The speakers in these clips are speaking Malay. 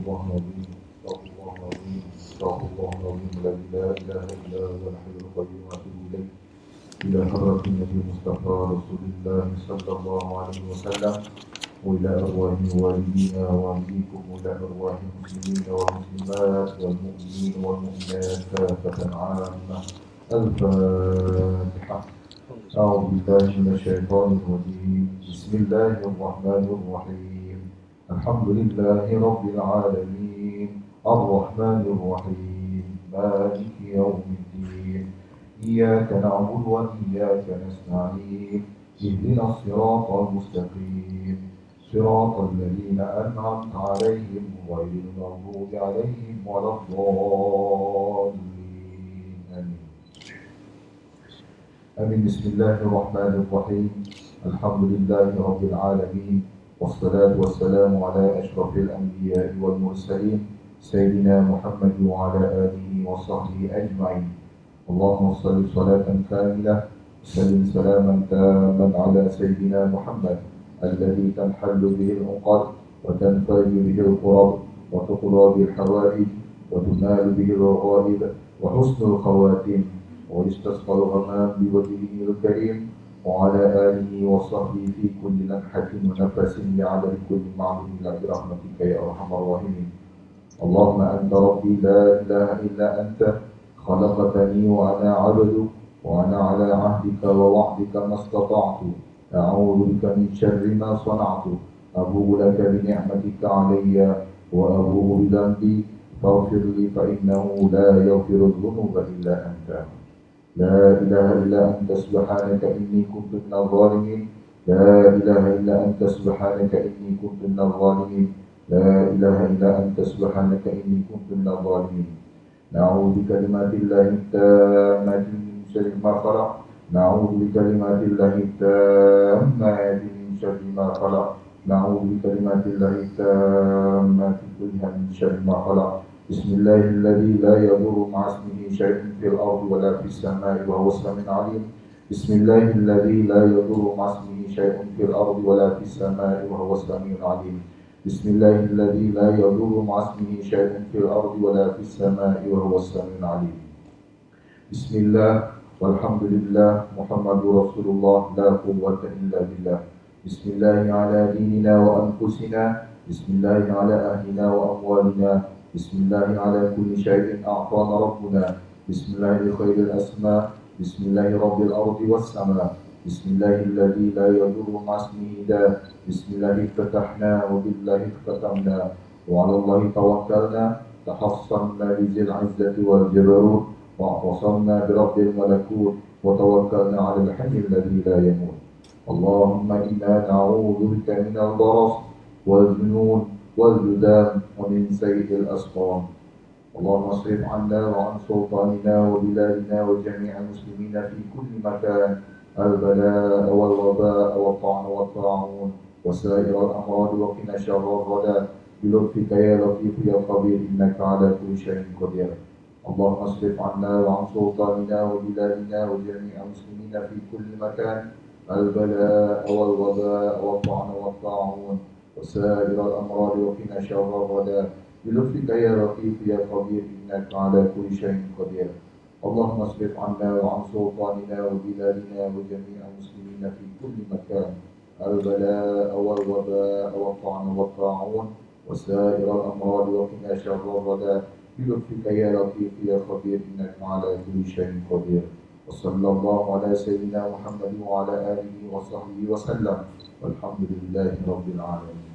الله العظيم استغفر الله العظيم استغفر الله العظيم الذي لا إله إلا هو الحي القيوم وأتوب إليه إلى حضرة النبي المصطفى رسول الله صلى الله عليه وسلم وإلى أرواح والدينا وأهليكم وإلى أرواح المسلمين والمسلمات والمؤمنين والمؤمنات كافة عامة. الفاتحة. أعوذ بالله من الشيطان الرجيم. بسم الله الرحمن الرحيم. الحمد لله رب العالمين الرحمن الرحيم مالك يوم الدين إياك نعبد وإياك نستعين اهدنا الصراط المستقيم صراط الذين أنعمت عليهم غير المغضوب عليهم ولا الضالين آمين. آمين. بسم الله الرحمن الرحيم. الحمد لله رب العالمين والصلاة والسلام على أشرف الأنبياء والمرسلين سيدنا محمد وعلى آله وصحبه أجمعين. اللهم صل صلاة كاملة وسلم سلاما تاما على سيدنا محمد الذي تنحل به العقد وتنفرج به الكرب وتقضى به الحوائج وتنال به الرغائب وحسن الخواتيم ويستسقى الغمام بوجهه الكريم وعلى آله وصحبه في كل لمحة ونفس بعدد كل معلوم إلا برحمتك يا أرحم الراحمين. اللهم أنت ربي لا إله إلا أنت خلقتني وأنا عبدك وأنا على عهدك ووعدك ما استطعت أعوذ بك من شر ما صنعت أبوء لك بنعمتك علي وأبوء بذنبي فاغفر لي فإنه لا يغفر الذنوب إلا أنت. لا إله إلا أنت سبحانك إني كنت من الظالمين. لا إله إلا أنت سبحانك إني كنت من الظالمين. لا إله إلا أنت سبحانك إني كنت من الظالمين. نعوذ بكلمات الله التامات من شر ما خلق. نعوذ بكلمات الله التامات من شر ما خلق. نعوذ بكلمات الله التامات كلها من شر ما خلق. بسم الله الذي لا يضر مع اسمه شيء في الأرض ولا في السماء وهو السميع العليم. بسم الله الذي لا يضر مع اسمه شيء في الأرض ولا في السماء وهو السميع العليم. بسم الله الذي لا يضر مع اسمه شيء في الأرض ولا في السماء وهو السميع العليم. بسم الله والحمد لله محمد رسول الله لا قوة إلا بالله. بسم الله على ديننا وأنفسنا. بسم الله على أهلنا وأموالنا. بسم الله على كل شيء أعطانا ربنا. بسم الله لخير الأسماء. بسم الله رب الأرض والسماء. بسم الله الذي لا يضر مع اسمه داء. بسم الله افتتحنا وبالله اختتمنا وعلى الله توكلنا تحصنا بذي العزة والجبروت واعتصمنا برب الملكوت وتوكلنا على الحي الذي لا يموت. اللهم إنا نعوذ بك من البرص والجنون والجذام ومن سيء الأسقام. اللهم اصرف عنا وعن سلطاننا وبلادنا وجميع المسلمين في كل مكان البلاء والوباء والطعن والطاعون وسائر الأمراض وقنا شر الردى بلطفك يا لطيف يا خبير إنك على كل شيء قدير. اللهم اصرف عنا وعن سلطاننا وبلادنا وجميع المسلمين في كل مكان البلاء والوباء والطعن والطاعون وسائر الأمراض وقنا شر الردى بلطفك يا لطيف يا خبير إنك على كل شيء قدير. اللهم اصرف عنا وعن سلطاننا وبلادنا وجميع المسلمين في كل مكان البلاء والوباء والطعن والطاعون وسائر الأمراض وقنا شر الردى بلطفك يا لطيف يا خبير إنك على كل شيء قدير. وصلى الله على سيدنا محمد وعلى آله وصحبه وسلم والحمد لله رب العالمين.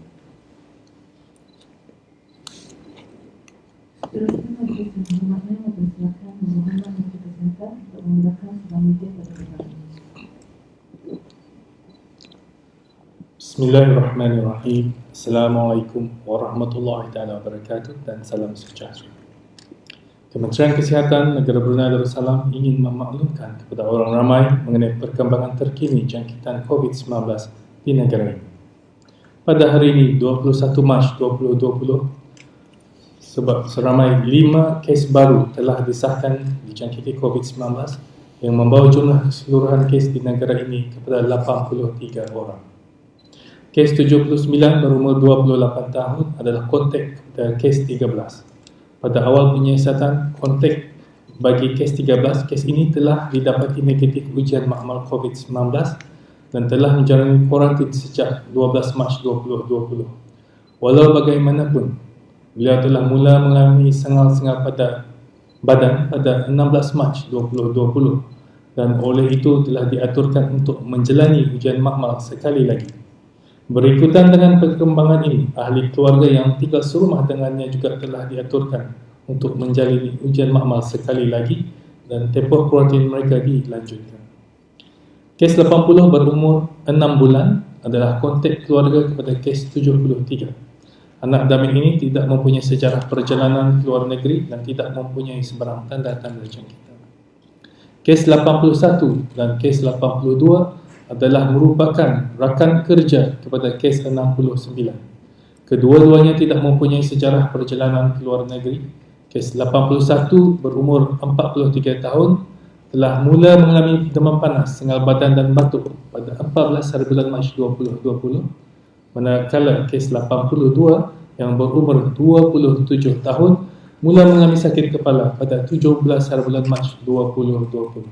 Teruskan majelis yang hormatnya mempersilakan Muhammad Menteri Kesehatan untuk memulakan sidang media pada petang ini. Bismillahirrahmanirrahim. Assalamualaikum warahmatullahi wabarakatuh dan salam sejahtera. Kementerian Kesihatan Negara Brunei Darussalam ingin memaklumkan kepada orang ramai mengenai perkembangan terkini jangkitan COVID-19 di negara ini. Pada hari ini 21 Mac 2020 seramai 5 kes baru telah disahkan dijangkiti COVID-19 yang membawa jumlah keseluruhan kes di negara ini kepada 83 orang. Kes 79 berumur 28 tahun adalah kontak kes 13. Pada awal penyiasatan kontak bagi kes 13, kes ini telah didapati negatif ujian makmal COVID-19 dan telah menjalani kuarantin sejak 12 Mac 2020. Walau bagaimanapun, beliau telah mula mengalami sengal-sengal pada badan pada 16 Mac 2020 dan oleh itu telah diaturkan untuk menjalani ujian makmal sekali lagi. Berikutan dengan perkembangan ini, ahli keluarga yang tinggal serumah dengannya juga telah diaturkan untuk menjalani ujian makmal sekali lagi dan tempoh kuarantin mereka dilanjutkan. Kes 80 berumur 6 bulan adalah kontak keluarga kepada kes 73. Anak Damin ini tidak mempunyai sejarah perjalanan ke luar negeri dan tidak mempunyai sebarang tanda-tanda jangkitan. Kes 81 dan kes 82 adalah merupakan rakan kerja kepada kes 69. Kedua-duanya tidak mempunyai sejarah perjalanan ke luar negeri. Kes 81 berumur 43 tahun telah mula mengalami demam panas, sengal badan dan batuk pada 14 hari bulan Mac 2020, manakala kes 82 yang berumur 27 tahun mula mengalami sakit kepala pada 17 hari bulan Mac 2020.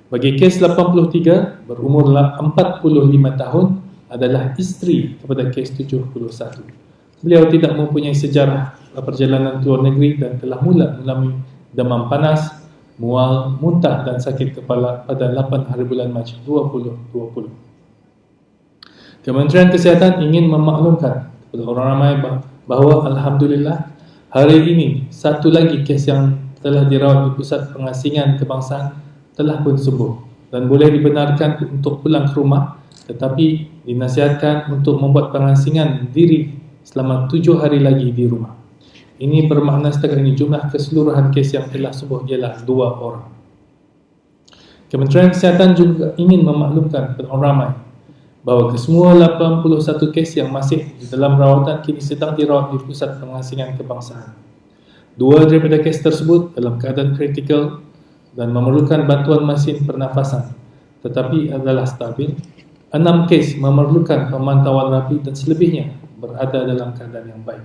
Bagi kes 83 berumur 45 tahun adalah isteri kepada kes 71. Beliau tidak mempunyai sejarah perjalanan ke luar negeri dan telah mula mengalami demam panas, mual, muntah dan sakit kepala pada 8 hari bulan Mac 2020. Kementerian Kesihatan ingin memaklumkan kepada orang ramai bahawa Alhamdulillah hari ini satu lagi kes yang telah dirawat di Pusat Pengasingan Kebangsaan telah pun sembuh dan boleh dibenarkan untuk pulang ke rumah, tetapi dinasihatkan untuk membuat pengasingan diri selama 7 hari lagi di rumah. Ini bermakna setakat ini jumlah keseluruhan kes yang telah sembuh ialah 2 orang. Kementerian Kesihatan juga ingin memaklumkan kepada orang ramai bahawa kesemua 81 kes yang masih di dalam rawatan kini sedang dirawat di Pusat Pengasingan Kebangsaan. 2 daripada kes tersebut dalam keadaan kritikal dan memerlukan bantuan mesin pernafasan tetapi adalah stabil. 6 kes memerlukan pemantauan rapi dan selebihnya berada dalam keadaan yang baik.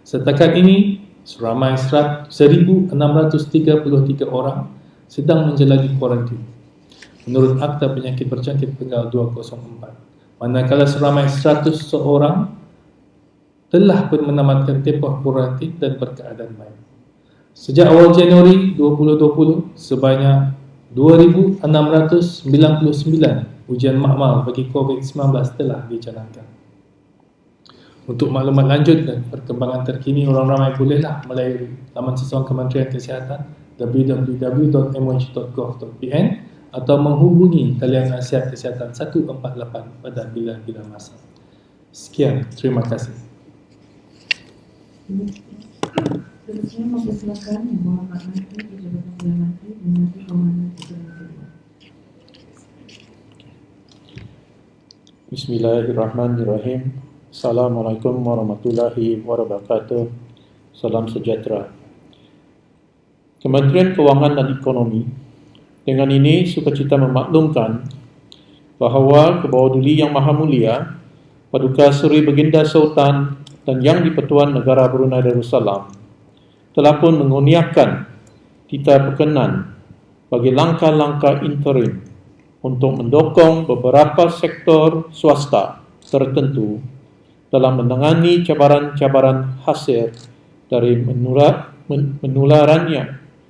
Setakat ini, seramai 1,633 orang sedang menjalani kuarantin menurut Akta Penyakit Berjangkit Tanggal 204, manakala seramai 100 seorang telah pun menamatkan tempoh kuarantin dan berkeadaan baik. Sejak awal Januari 2020, sebanyak 2,699 ujian makmal bagi COVID-19 telah dijalankan. Untuk maklumat lanjut dan perkembangan terkini, orang ramai bolehlah melalui laman sesuai Kementerian Kesihatan www.mh.gov.pn atau menghubungi talian nasihat kesihatan 148 pada bila-bila masa. Sekian, terima kasih. Seterusnya mempersilakan Yang Berhormat Menteri Jabatan Perdana Menteri dan Menteri Komandan Perdana Menteri. Bismillahirrahmanirrahim. Assalamualaikum warahmatullahi wabarakatuh. Salam sejahtera. Kementerian Kewangan dan Ekonomi dengan ini sukacita memaklumkan bahawa Kebawah-Duli Yang Maha Mulia Paduka Seri Baginda Sultan dan Yang di-Pertuan Negara Brunei Darussalam telah pun mengurniakan tita perkenan bagi langkah-langkah interim untuk mendukung beberapa sektor swasta tertentu dalam menangani cabaran-cabaran hasil dari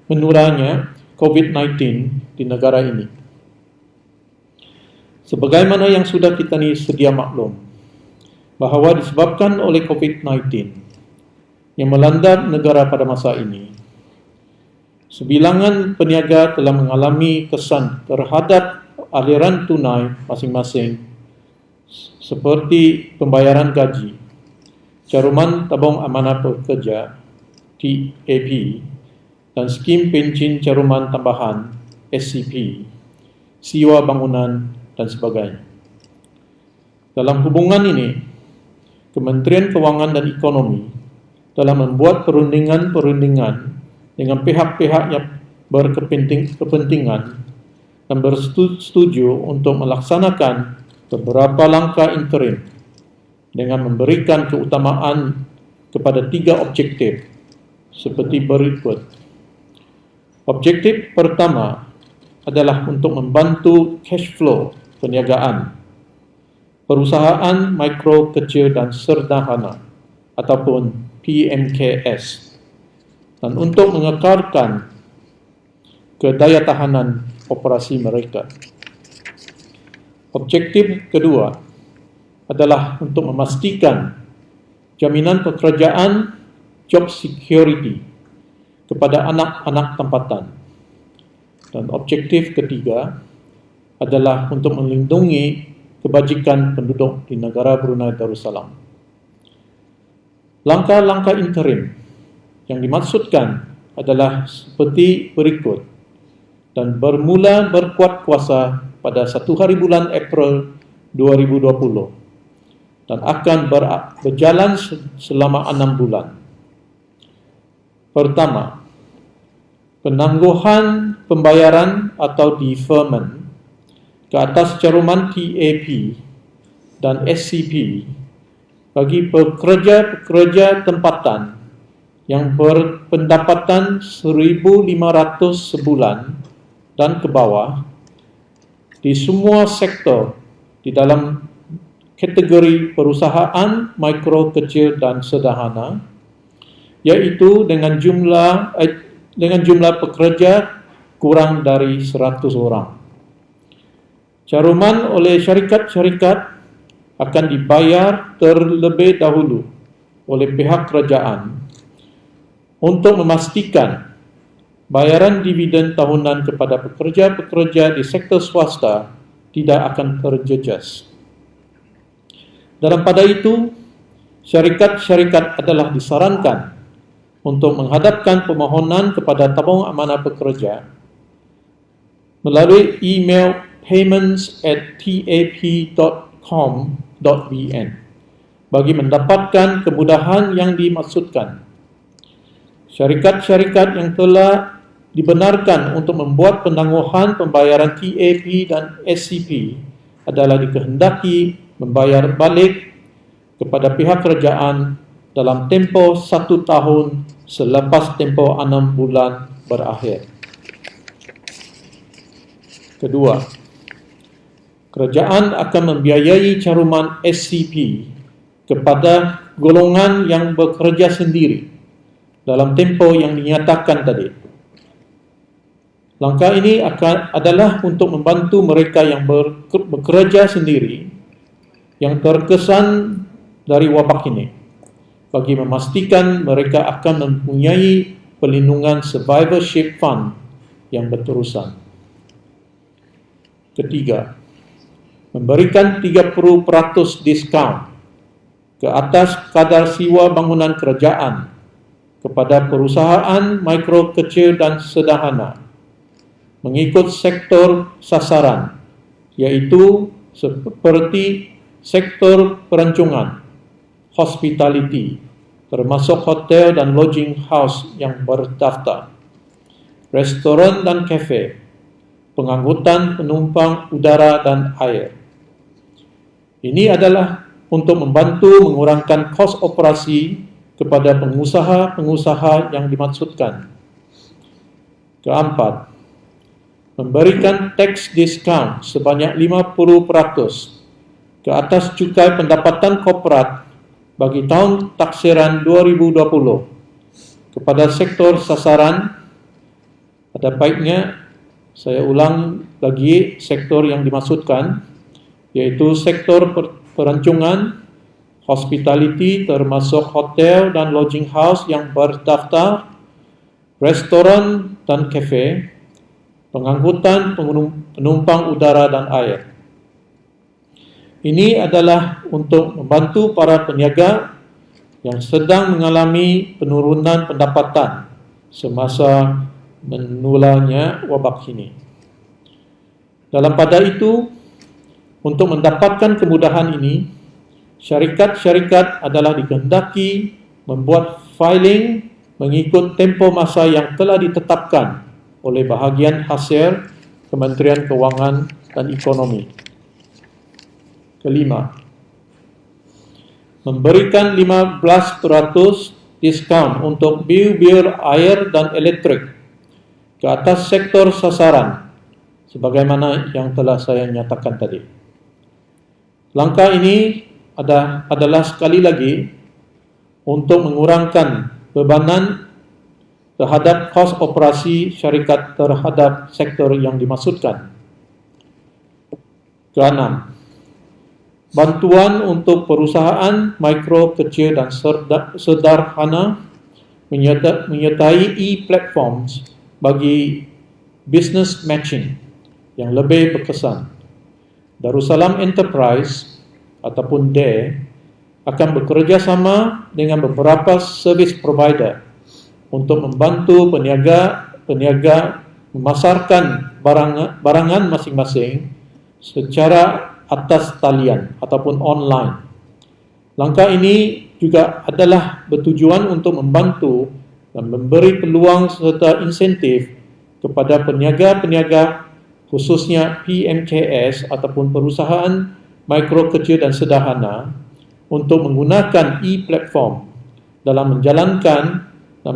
menularnya COVID-19 di negara ini. Sebagaimana yang sudah kita ni sedia maklum, bahawa disebabkan oleh COVID-19 yang melanda negara pada masa ini, sebilangan peniaga telah mengalami kesan terhadap aliran tunai masing-masing seperti pembayaran gaji, caruman tabung amanah pekerja TAP dan skim pencen caruman tambahan SCP, sewa bangunan dan sebagainya. Dalam hubungan ini, Kementerian Kewangan dan Ekonomi telah membuat perundingan-perundingan dengan pihak-pihak yang berkepentingan dan bersetuju untuk melaksanakan beberapa langkah interim dengan memberikan keutamaan kepada 3 objektif seperti berikut. Objektif pertama adalah untuk membantu cash flow perniagaan perusahaan mikro, kecil dan sederhana ataupun PMKS, dan untuk mengekalkan kedaya tahanan operasi mereka. Objektif kedua adalah untuk memastikan jaminan pekerjaan job security kepada anak-anak tempatan. Dan objektif ketiga adalah untuk melindungi kebajikan penduduk di negara Brunei Darussalam. Langkah-langkah interim yang dimaksudkan adalah seperti berikut dan bermula berkuat kuasa pada 1 hari bulan April 2020 dan akan berjalan selama 6 bulan. Pertama, penangguhan pembayaran atau deferment ke atas caruman TAP dan SCP bagi pekerja-pekerja tempatan yang berpendapatan 1,500 sebulan dan ke bawah di semua sektor di dalam kategori perusahaan mikro, kecil dan sederhana, iaitu dengan jumlah pekerja kurang dari 100 orang. Caruman oleh syarikat-syarikat akan dibayar terlebih dahulu oleh pihak kerajaan untuk memastikan bayaran dividen tahunan kepada pekerja-pekerja di sektor swasta tidak akan terjejas. Dalam pada itu, syarikat-syarikat adalah disarankan untuk menghadapkan permohonan kepada tabung amanah pekerja melalui email payments@tap.com.bn bagi mendapatkan kemudahan yang dimaksudkan. Syarikat-syarikat yang telah dibenarkan untuk membuat penangguhan pembayaran TAP dan SCP adalah dikehendaki membayar balik kepada pihak kerajaan dalam tempoh 1 tahun selepas tempoh 6 bulan berakhir. Kedua, kerajaan akan membiayai caruman SCP kepada golongan yang bekerja sendiri dalam tempoh yang dinyatakan tadi. Langkah ini adalah untuk membantu mereka yang bekerja sendiri yang terkesan dari wabak ini, bagi memastikan mereka akan mempunyai perlindungan survivorship fund yang berterusan. Ketiga, memberikan 30% diskaun ke atas kadar sewa bangunan kerajaan kepada perusahaan mikro, kecil dan sederhana mengikut sektor sasaran, iaitu seperti sektor perancangan, hospitality, termasuk hotel dan lodging house yang berdaftar, restoran dan kafe, pengangkutan penumpang udara dan air. Ini adalah untuk membantu mengurangkan kos operasi kepada pengusaha-pengusaha yang dimaksudkan. Keempat, memberikan tax discount sebanyak 50% ke atas cukai pendapatan korporat bagi tahun taksiran 2020 kepada sektor sasaran. Ada baiknya saya ulang lagi sektor yang dimaksudkan, yaitu sektor perancangan, hospitality termasuk hotel dan lodging house yang berdaftar, restoran dan kafe, pengangkutan penumpang udara dan air. Ini adalah untuk membantu para peniaga yang sedang mengalami penurunan pendapatan semasa menularnya wabak ini. Dalam pada itu, untuk mendapatkan kemudahan ini, syarikat-syarikat adalah dikehendaki membuat filing mengikut tempoh masa yang telah ditetapkan oleh bahagian hasil Kementerian Kewangan dan Ekonomi. Kelima, memberikan 15% diskaun untuk bil air dan elektrik ke atas sektor sasaran sebagaimana yang telah saya nyatakan tadi. Langkah ini adalah sekali lagi untuk mengurangkan bebanan terhadap kos operasi syarikat terhadap sektor yang dimaksudkan. Keenam, bantuan untuk perusahaan mikro, kecil dan sederhana menyertai e-platforms bagi business matching yang lebih berkesan. Darussalam Enterprise ataupun DARE akan bekerjasama dengan beberapa service provider untuk membantu peniaga memasarkan barangan masing-masing secara atas talian ataupun online. Langkah ini juga adalah bertujuan untuk membantu dan memberi peluang serta insentif kepada peniaga-peniaga khususnya PMKS ataupun perusahaan mikro, kecil dan sederhana untuk menggunakan e-platform dalam menjalankan dan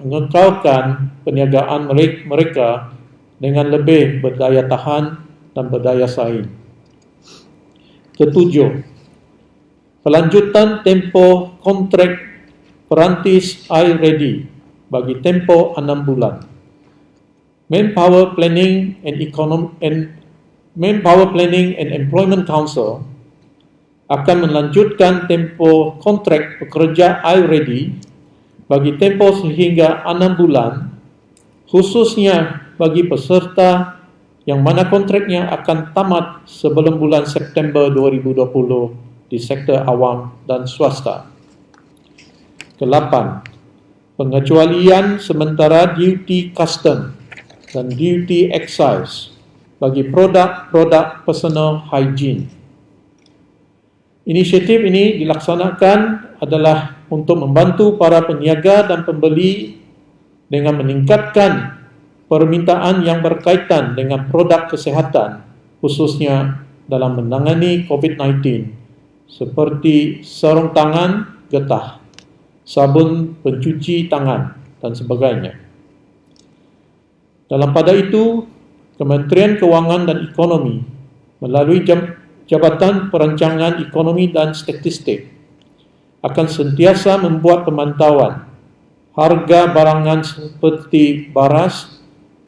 mengekalkan perniagaan mereka dengan lebih berdaya tahan dan berdaya saing. Ketujuh, pelanjutan tempoh kontrak perantis iReady bagi tempoh 6 bulan. Manpower Planning and Employment Council akan melanjutkan tempoh kontrak pekerja iReady bagi tempoh sehingga 6 bulan, khususnya bagi peserta yang mana kontraknya akan tamat sebelum bulan September 2020 di sektor awam dan swasta. Ke-8, pengecualian sementara duty custom dan duty excise bagi produk-produk personal hygiene. Inisiatif ini dilaksanakan adalah untuk membantu para peniaga dan pembeli dengan meningkatkan permintaan yang berkaitan dengan produk kesihatan, khususnya dalam menangani COVID-19, seperti sarung tangan getah, sabun pencuci tangan, dan sebagainya. Dalam pada itu, Kementerian Kewangan dan Ekonomi melalui Jabatan Perancangan Ekonomi dan Statistik akan sentiasa membuat pemantauan harga barangan seperti baras,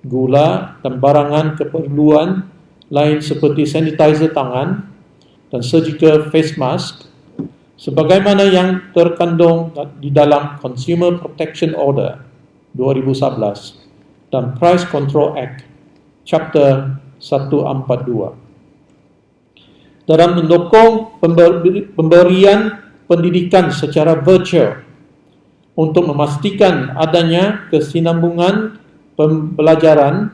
gula dan barangan keperluan lain seperti sanitizer tangan dan surgical face mask sebagaimana yang terkandung di dalam Consumer Protection Order 2011 dan Price Control Act Chapter 142. Dalam mendukung pemberian pendidikan secara virtual untuk memastikan adanya kesinambungan pembelajaran,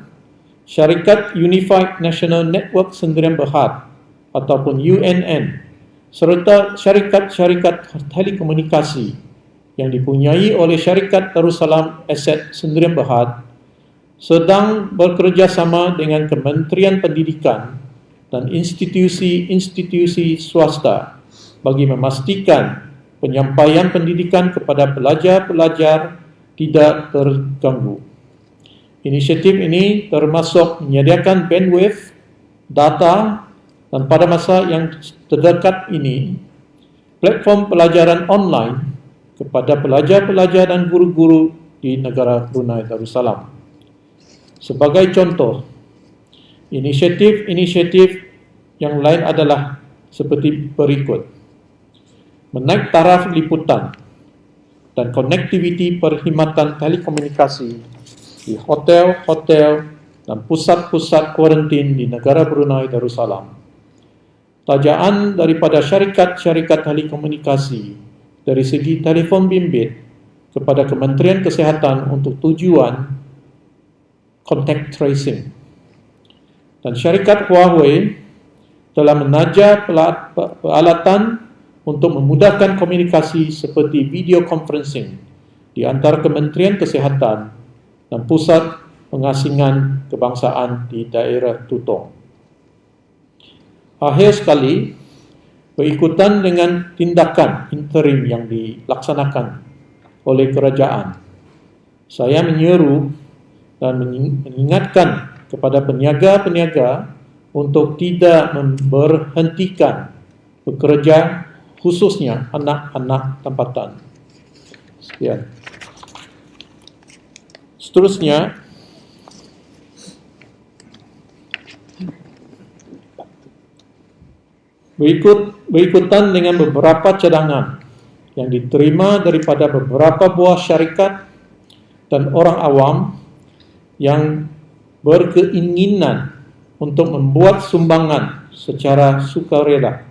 Syarikat Unified National Network Sendirian Berhad ataupun UNN serta syarikat-syarikat telekomunikasi yang dipunyai oleh Syarikat Darussalam Asset Sendirian Berhad sedang bekerjasama dengan Kementerian Pendidikan dan institusi-institusi swasta bagi memastikan penyampaian pendidikan kepada pelajar-pelajar tidak terganggu. Inisiatif ini termasuk menyediakan bandwidth, data, dan pada masa yang terdekat ini, platform pelajaran online kepada pelajar-pelajar dan guru-guru di negara Brunei Darussalam. Sebagai contoh, inisiatif-inisiatif yang lain adalah seperti berikut. Menaik taraf liputan dan konektiviti perkhidmatan telekomunikasi di hotel-hotel dan pusat-pusat kuarantin di negara Brunei Darussalam. Tajaan daripada syarikat-syarikat telekomunikasi dari segi telefon bimbit kepada Kementerian Kesihatan untuk tujuan contact tracing. Dan syarikat Huawei telah menaja peralatan untuk memudahkan komunikasi seperti video conferencing di antara Kementerian Kesihatan dan Pusat Pengasingan Kebangsaan di daerah Tutong. Akhir sekali, berikutan dengan tindakan interim yang dilaksanakan oleh kerajaan. Saya menyeru dan mengingatkan kepada peniaga-peniaga untuk tidak memberhentikan pekerja, khususnya anak-anak tempatan. Sekian. Seterusnya, berikutan dengan beberapa cadangan yang diterima daripada beberapa buah syarikat dan orang awam yang berkeinginan untuk membuat sumbangan secara sukarela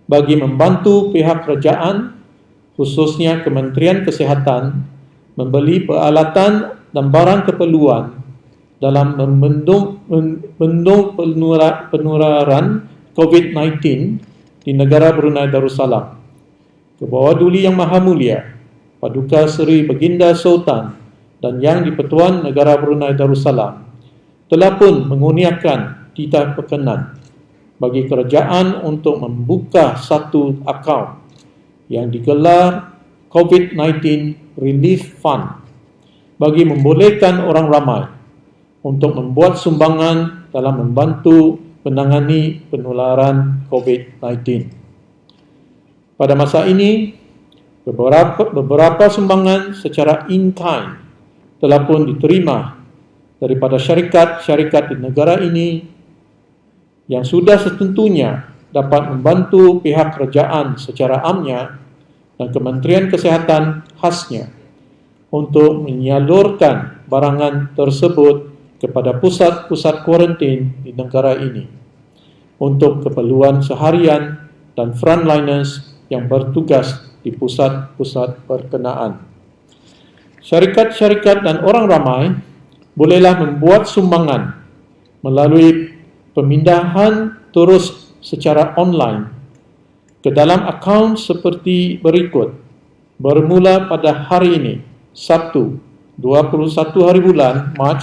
bagi membantu pihak kerajaan, khususnya Kementerian Kesihatan, membeli peralatan dan barang keperluan dalam membendung penularan COVID-19 di negara Brunei Darussalam. Kebawah-Duli Yang Maha Mulia, Paduka Seri Baginda Sultan dan Yang di-Pertuan Negara Brunei Darussalam telah pun mengurniakan titah perkenan bagi kerajaan untuk membuka satu akaun yang digelar COVID-19 Relief Fund bagi membolehkan orang ramai untuk membuat sumbangan dalam membantu menangani penularan COVID-19. Pada masa ini, beberapa sumbangan secara in-kind telah pun diterima daripada syarikat-syarikat di negara ini yang sudah setentunya dapat membantu pihak kerajaan secara amnya dan Kementerian Kesihatan khasnya untuk menyalurkan barangan tersebut kepada pusat-pusat kuarantin di negara ini untuk keperluan seharian dan frontliners yang bertugas di pusat-pusat berkenaan. Syarikat-syarikat dan orang ramai bolehlah membuat sumbangan melalui pemindahan terus secara online ke dalam akaun seperti berikut. Bermula pada hari ini, Sabtu, 21 hari bulan Mac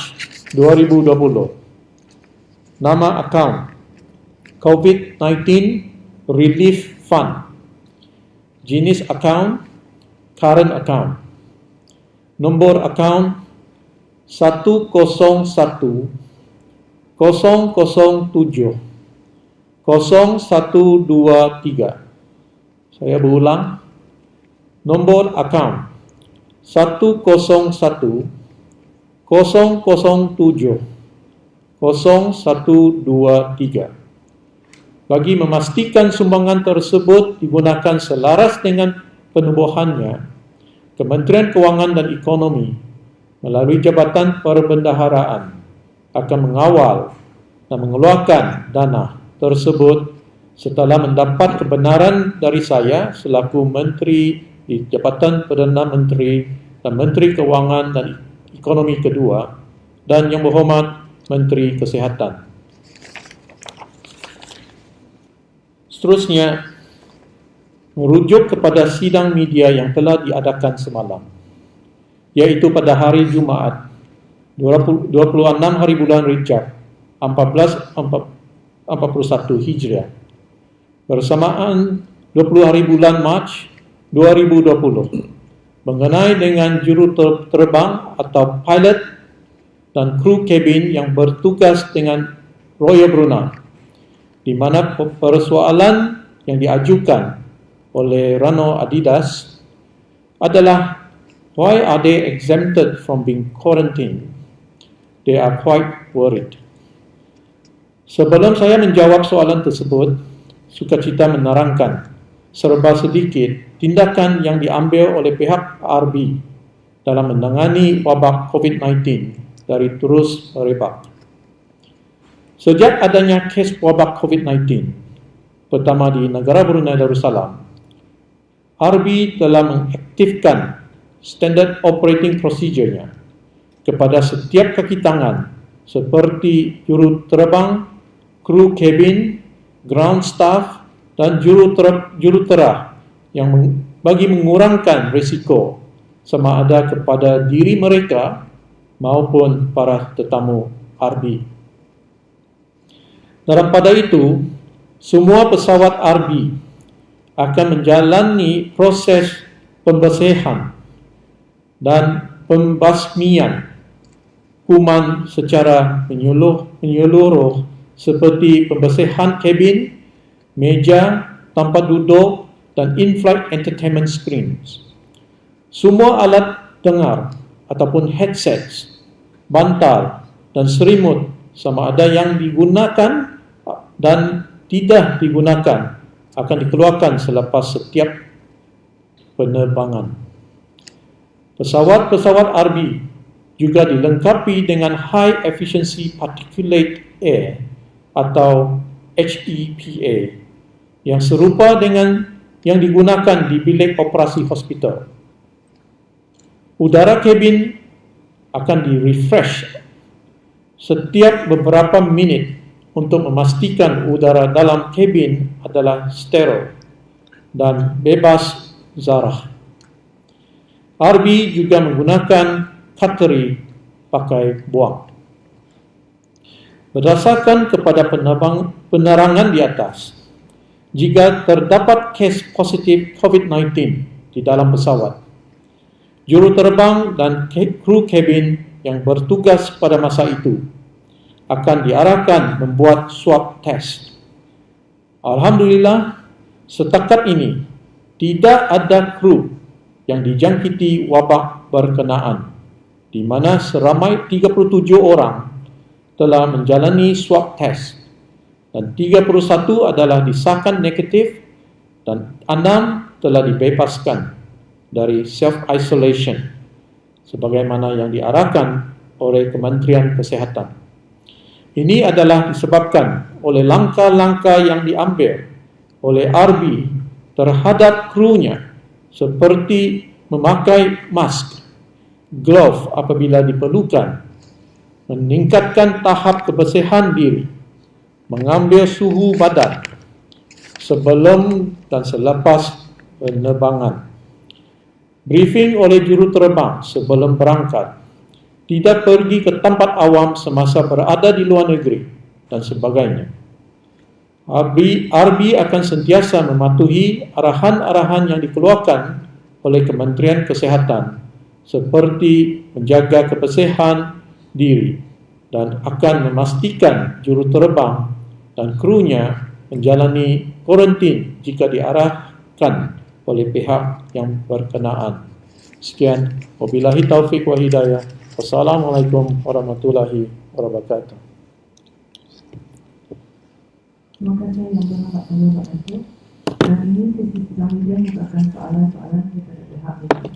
2020. Nama akaun COVID-19 Relief Fund. Jenis akaun current account. Nombor akaun 101 007 0123. Saya berulang. Nombor akaun 101 007 0123. Bagi memastikan sumbangan tersebut digunakan selaras dengan penubuhannya, Kementerian Kewangan dan Ekonomi melalui Jabatan Perbendaharaan akan mengawal dan mengeluarkan dana tersebut setelah mendapat kebenaran dari saya selaku Menteri di Jabatan Perdana Menteri dan Menteri Kewangan dan Ekonomi kedua dan Yang Berhormat Menteri Kesihatan. Seterusnya, merujuk kepada sidang media yang telah diadakan semalam, iaitu pada hari Jumaat 26 hari bulan Rejab 1441 Hijriah bersamaan 20 hari bulan Mac 2020 mengenai dengan juruterbang atau pilot dan kru kabin yang bertugas dengan Royal Brunei, di mana persoalan yang diajukan oleh Rano Adidas adalah why are they exempted from being quarantined? They are quite worried. Sebelum saya menjawab soalan tersebut, sukacita menerangkan serba sedikit tindakan yang diambil oleh pihak RB dalam menangani wabak COVID-19 dari terus merebak. Sejak adanya kes wabak COVID-19 pertama di negara Brunei Darussalam, RB telah mengaktifkan standard operating procedure-nya kepada setiap kaki tangan seperti juruterbang, kru kabin, ground staff dan juruterah yang bagi mengurangkan risiko sama ada kepada diri mereka maupun para tetamu RB. Dalam pada itu, semua pesawat RB akan menjalani proses pembersihan dan pembasmian kuman secara menyeluruh seperti pembersihan kabin, meja, tempat duduk dan in-flight entertainment screens. Semua alat dengar ataupun headsets, bantal dan serimut sama ada yang digunakan dan tidak digunakan akan dikeluarkan selepas setiap penerbangan. Pesawat-pesawat RB juga dilengkapi dengan High Efficiency Particulate Air atau HEPA yang serupa dengan yang digunakan di bilik operasi hospital. Udara kabin akan di-refresh setiap beberapa minit untuk memastikan udara dalam kabin adalah steril dan bebas zarah. RB juga menggunakan cutlery pakai buang. Berdasarkan kepada penerangan di atas, jika terdapat kes positif COVID-19 di dalam pesawat, juruterbang dan kru kabin yang bertugas pada masa itu akan diarahkan membuat swab test. Alhamdulillah, setakat ini tidak ada kru yang dijangkiti wabak berkenaan, di mana seramai 37 orang telah menjalani swab test dan 31 adalah disahkan negatif dan 6 telah dibebaskan dari self-isolation sebagaimana yang diarahkan oleh Kementerian Kesihatan. Ini adalah disebabkan oleh langkah-langkah yang diambil oleh RB terhadap krunya seperti memakai mask, glove apabila diperlukan, meningkatkan tahap kebersihan diri, mengambil suhu badan sebelum dan selepas penerbangan, briefing oleh juruterbang sebelum berangkat, tidak pergi ke tempat awam semasa berada di luar negeri dan sebagainya. RB akan sentiasa mematuhi arahan-arahan yang dikeluarkan oleh Kementerian Kesihatan seperti menjaga kebersihan diri dan akan memastikan juruterbang dan krunya menjalani kuarantin jika diarahkan oleh pihak yang berkenaan. Sekian, wabillahi taufik wa hidayah. Wassalamualaikum warahmatullahi wabarakatuh. Terima kasih yang bermanfaat Pak Datuk. Dan ini sesi selanjutnya merupakan soalan-soalan daripada pihak ini.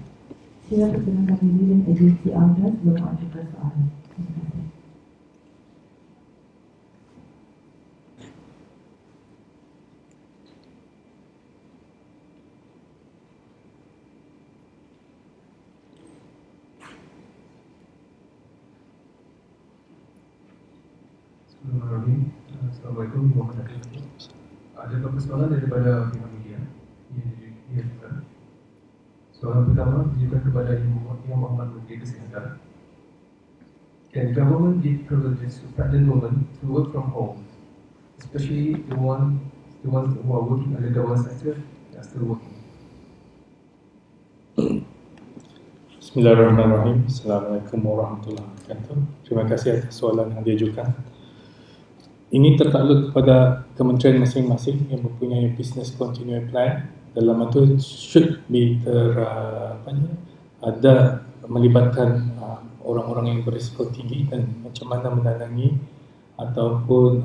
Sila perkenalkan diri dan agensi anda sebelum mengajukan soalan. Terima kasih. Assalamualaikum warahmatullahi wabarakatuh. Ada beberapa soalan daripada pihak media yang diajukan. Soalan pertama ditujukan kepada Yang Berhormat Menteri Kesihatan. Can government give privileges to pregnant women to work from home, especially the ones who are working in the government sector and are still working? Bismillahirrahmanirrahim. Assalamualaikum warahmatullahi wabarakatuh. Terima kasih atas soalan yang diajukan. Ini tertakluk kepada kementerian masing-masing yang mempunyai business continuity plan. Dalam itu should be ada melibatkan orang-orang yang berisiko tinggi dan macam mana mendandangi ataupun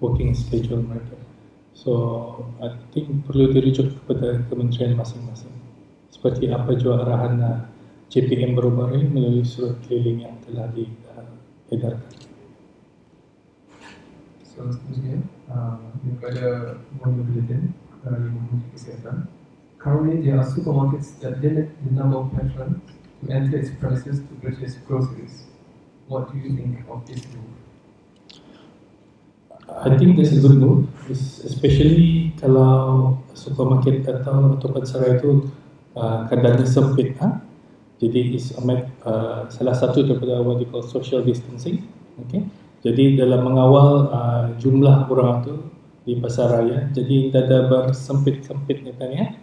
working schedule mereka. So I think perlu dirujuk kepada kementerian masing-masing. Seperti apa juga arahan JPM baru-baru melalui surat keliling yang telah diedarkan. So seterusnya daripada Monyo Bulletin dari Menteri Kesihatan. Currently there are supermarkets that limit the number of patrons to enter its premises to purchase groceries. What do you think of this move? I think that's a good move, especially kalau supermarket atau pasaran itu kadarnya sempit. Jadi salah satu daripada what we call social distancing. Okay. Jadi dalam mengawal jumlah orang itu di pasaraya. Jadi tidak ada bersempit-sempit katanya,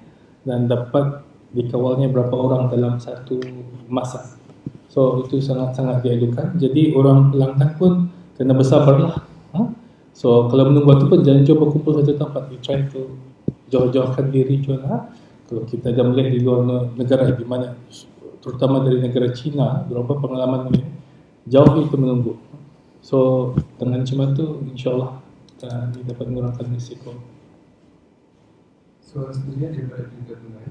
dan dapat dikawalnya berapa orang dalam satu masa. So itu sangat-sangat diadukan. Jadi orang pelanggan pun kena bersabarlah. So kalau menunggu waktu pun jangan cuba kumpul satu tempat. We try to jauh-jauhkan diri juga. Kalau kita dah melihat di luar negara di mana, terutama dari negara China, berapa pengalaman ini, jauh itu menunggu. So dengan macam itu, insyaAllah kita dapat mengurangkan risiko. Soalan seterusnya daripada Peter Tunai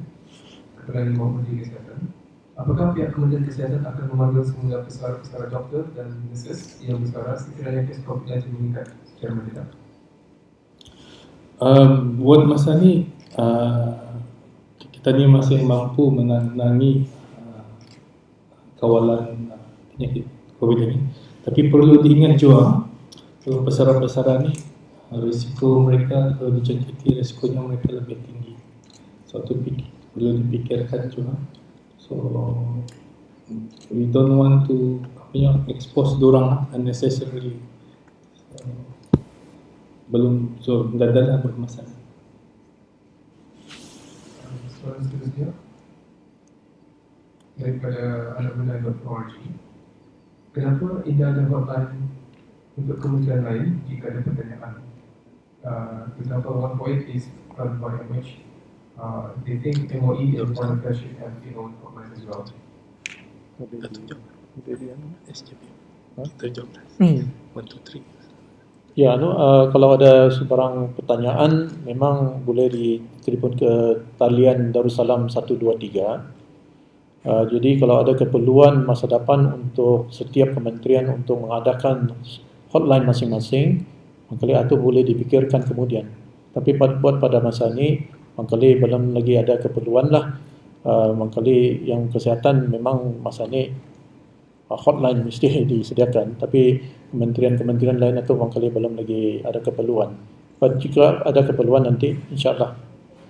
kepada Imam Menteri Kesihatan. Apakah pihak Kementerian Kesihatan akan memanggil semula pesara doktor dan nurses yang bersuara sekiranya kes COVID-19 meningkat secara mendadak? Buat masa ni, kita ni masih mampu menangi kawalan penyakit COVID ini. Tapi perlu diingat juga, kalau pesara-pesara ni, risiko mereka kalau dijangkiti, risikonya mereka lebih tinggi. So itu perlu dipikirkan juga. So we don't want to expose dorang unnecessarily. Belum mendadak bermasalah. Soalan seterusnya daripada alumni.org. Kenapa tidak ada hotline untuk kementerian lain jika ada pertanyaan? For example, one point is run by MH. They think MOE and Foreign Affairs should have their own hotline as well. Ya, kalau ada sebarang pertanyaan memang boleh ditelefon ke talian Darussalam 123. Jadi kalau ada keperluan masa depan untuk setiap kementerian untuk mengadakan hotline masing-masing, mangkali itu boleh dipikirkan kemudian. Tapi buat pada masa ini, mangkali belum lagi ada keperluan lah. Mangkali yang kesihatan memang masa ini hotline mesti disediakan. Tapi kementerian-kementerian lain itu mangkali belum lagi ada keperluan. Jika ada keperluan nanti, insyaAllah.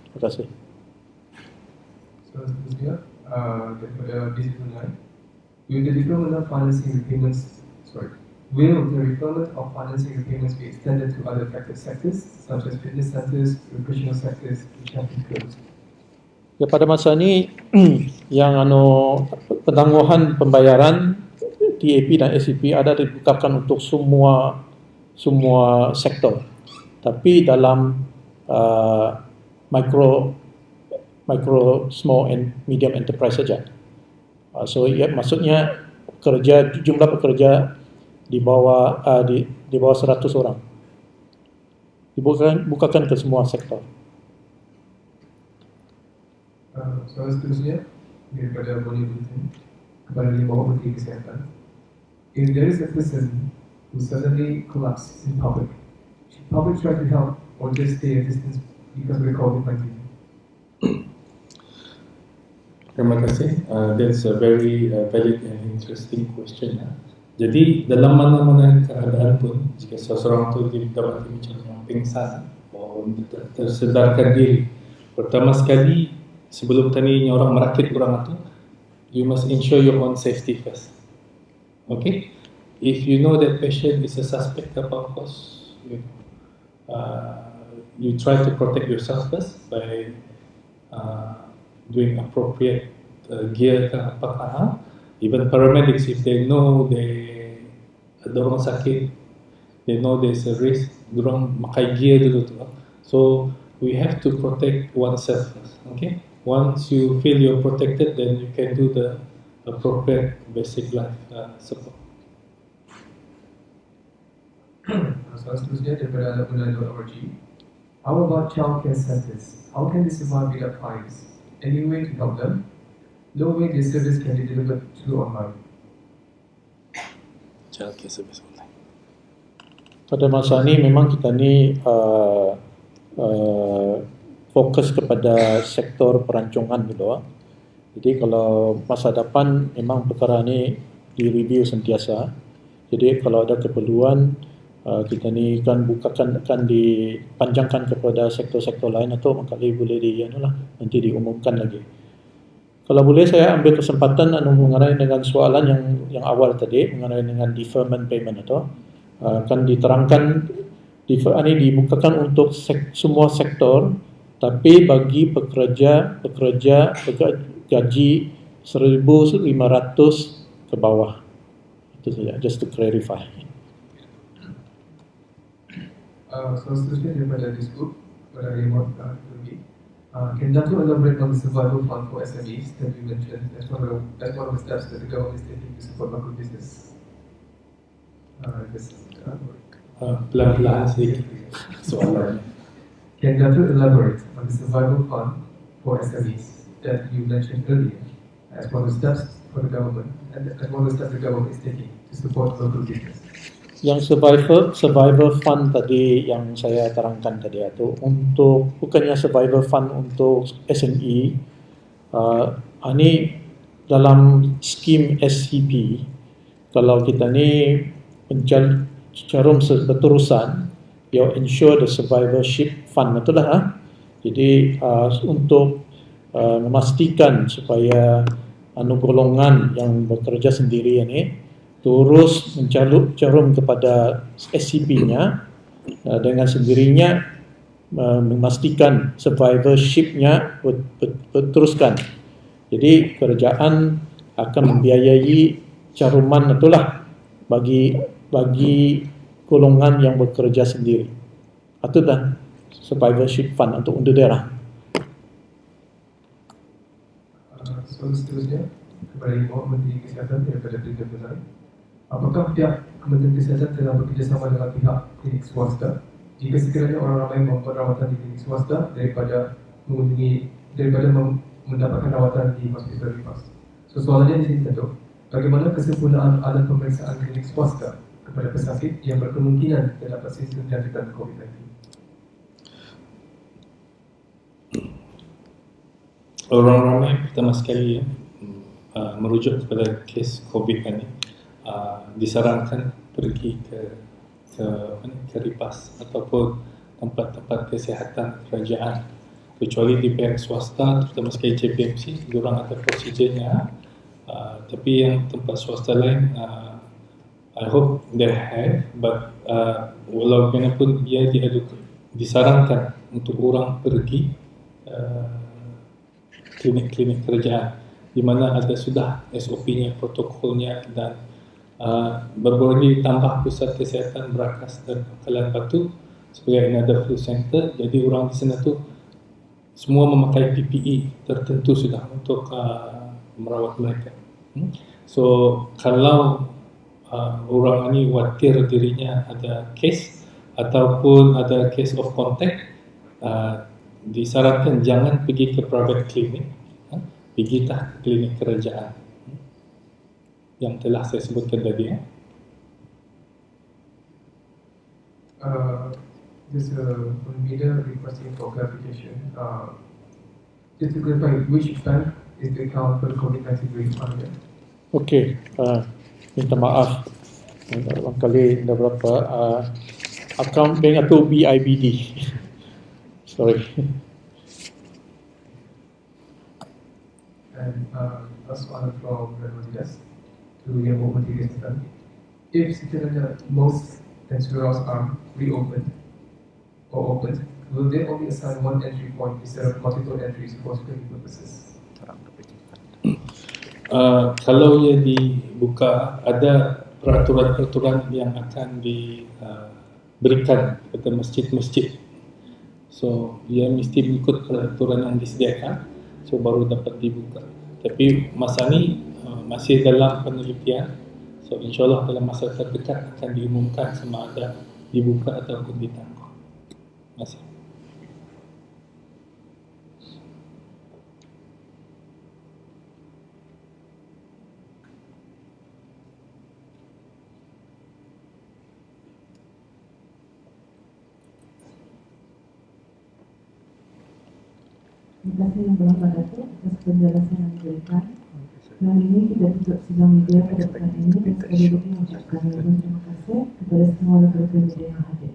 Terima kasih. Soalan seterusnya daripada Busy Tunai. Will the deferment of financing repayments be extended to other affected sectors such as fitness centers, recreational sectors which have been closed? Ya, pada masa ini yang penangguhan pembayaran TAP dan SCP ada dibukakan untuk semua sektor. Tapi dalam micro, small and medium enterprise saja. So ya, maksudnya jumlah pekerja di bawah 100 orang. Dibukakan ke semua sektor. Soalan seterusnya daripada Boni Bulletin kepada Imam Menteri Kesihatan. If there is a person who suddenly collapses in public, should public try to help or just stay a distance because of the COVID-19? Terima kasih. That's a very valid and interesting question. Jadi dalam mana-mana keadaan pun, jika seseorang itu didapati macam yang pingsan atau tersedarkan diri, pertama sekali sebelum tadi orang merakit orang itu, you must ensure your own safety first. Okay? If you know that patient is a suspect, of course, you try to protect yourself first by doing appropriate gear ke apakah. Even paramedics, if they know ada orang sakit, they know there's a risk, dorang makai gear dulu tu. So we have to protect oneself first. Okay? Once you feel you're protected, then you can do the appropriate basic life support. Soalan seterusnya daripada alumni.org. How about childcare centers? How can they survive without fines? Any way to help them? No way this service can be delivered through online. Childcare service online. Pada masa ini memang kita ni fokus kepada sektor perancangan dulu. Jadi kalau masa depan memang perkara ni direview sentiasa. Jadi kalau ada keperluan, kita ni kan dipanjangkan kepada sektor-sektor lain atau mungkin boleh nanti diumumkan lagi. Kalau boleh saya ambil kesempatan mengenai dengan soalan yang awal tadi mengenai dengan deferment payment atau kan diterangkan Ini dibukakan untuk semua sektor, tapi bagi pekerja gaji 1,500 ke bawah. Itu saja, just to clarify. Seterusnya daripada disebut pada remote lagi. Can Dato' elaborate on the survival fund for SMEs that you mentioned as one of the steps that the government is taking to support local business? Pelan-pelan sedikit soalannya. Can Dato' elaborate on the survival fund for SMEs that you mentioned earlier as one of the steps for the government and as one of the steps the government is taking to support local business? Yang survival fund tadi yang saya terangkan tadi itu untuk bukannya survival fund untuk SME. Ini dalam skim SCP, kalau kita ni jarum berterusan, you ensure the survivorship fund itulah. Jadi untuk memastikan supaya golongan yang bekerja sendiri ini terus jarum kepada SCP-nya dengan sendirinya memastikan survivorship-nya berteruskan. Jadi kerajaan akan membiayai caruman itulah bagi golongan yang bekerja sendiri. Itu dah survivorship fund untuk daerah. Seterusnya kepada Ibu Menteri Kesihatan daripada Berita Benar. Apakah pihak Kementerian Kesihatan telah bekerjasama dengan pihak klinik swasta jika sekiranya orang ramai membuat rawatan di klinik swasta daripada mendapatkan rawatan di hospital ripas? So soalannya di sini tentu, bagaimana kesempurnaan alat pemeriksaan klinik swasta kepada pesakit yang berkemungkinan terdapat sistem jangkitan COVID-19? Orang ramai pertama sekali merujuk kepada kes COVID ini disarankan pergi ke ripas ataupun tempat-tempat kesihatan kerajaan, kecuali di pihak swasta terutama sekali JPMC, diorang ada prosedurnya, tapi yang tempat swasta lain I hope they have, but walaupun dia disarankan untuk orang pergi klinik-klinik kerajaan di mana ada sudah SOP-nya, protokolnya, dan baru-baru ditambah pusat kesihatan Berakas dan Pangkalan Batu sebagai another flu center. Jadi orang di sana tu semua memakai PPE tertentu sudah untuk merawat mereka. So kalau orang ini khawatir dirinya ada case ataupun ada case of contact, disarankan jangan pergi ke private clinic, pergilah ke klinik kerajaan yang telah saya sebutkan tadi. Just media requesting for clarification. Just to clarify, which bank is the account for the COVID-19 relief fund? Okey, minta maaf. Barangkali ada berapa account bank atau BIBD. Sorry. And last one from Renotidas to Yang Menteri Kesihatan. If sekiranya most hospitals are reopened or opened, will they only assign one entry point instead of multiple entries for screening purposes? Kalau ia dibuka, ada peraturan-peraturan yang akan diberikan kepada masjid-masjid. So dia mesti mengikut peraturan yang disediakan, so baru dapat dibuka. Tapi masa ni masih dalam penelitian, so insyaAllah dalam masa terdekat akan diumumkan sama ada dibuka ataupun ditangguh. Masih. Terima kasih yang Bapak Datuk atas penjelasan yang diberikan. Kali ini kita tutup sidang media pada pekan ini dan sekali lagi mengucapkan ribuan terima kasih kepada semua rekan-rekan media yang hadir.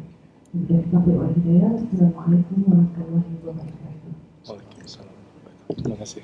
Kemudian Taufiq wal Hidayah. Assalamualaikum warahmatullahi wabarakatuh. Waalaikumsalam. Terima kasih.